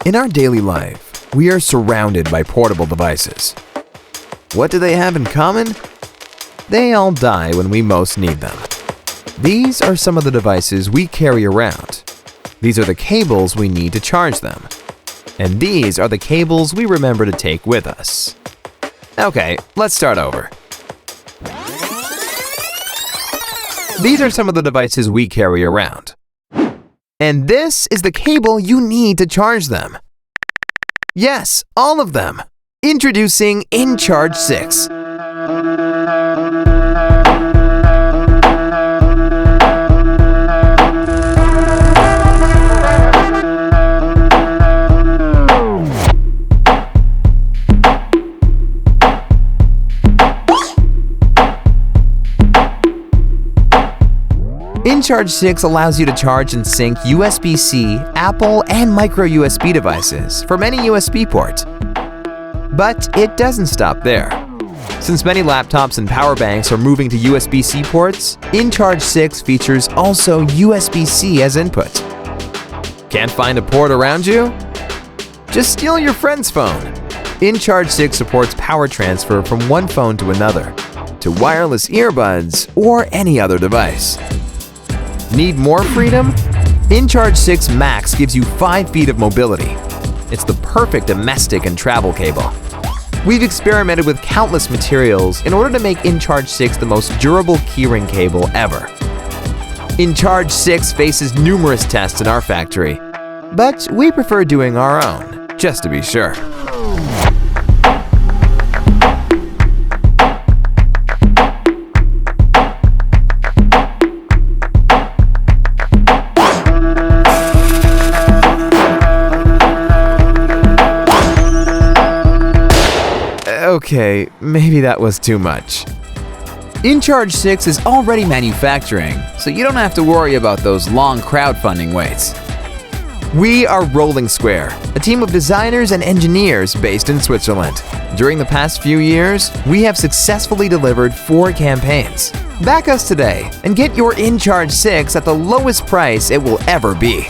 In our daily life, we are surrounded by portable devices. What do they have in common? They all die when we most need them. These are some of the devices we carry around. These are the cables we need to charge them. And these are the cables we remember to take with us. Okay, let's start over. These are some of the devices we carry around. And this is the cable you need to charge them. Yes, all of them. Introducing inCharge 6. inCharge 6 allows you to charge and sync USB-C, Apple, and micro USB devices from any USB port. But it doesn't stop there. Since many laptops and power banks are moving to USB-C ports, inCharge 6 features also USB-C as input. Can't find a port around you? Just steal your friend's phone. inCharge 6 supports power transfer from one phone to another, to wireless earbuds, or any other device. Need more freedom? inCharge 6 Max gives you 5 feet of mobility. It's the perfect domestic and travel cable. We've experimented with countless materials in order to make inCharge 6 the most durable Keyring cable ever. inCharge 6 faces numerous tests in our factory, but we prefer doing our own, just to be sure. Okay, maybe that was too much. inCharge 6 is already manufacturing, so you don't have to worry about those long crowdfunding waits. We are Rolling Square, a team of designers and engineers based in Switzerland. During the past few years, we have successfully delivered 4 campaigns. Back us today and get your inCharge 6 at the lowest price it will ever be.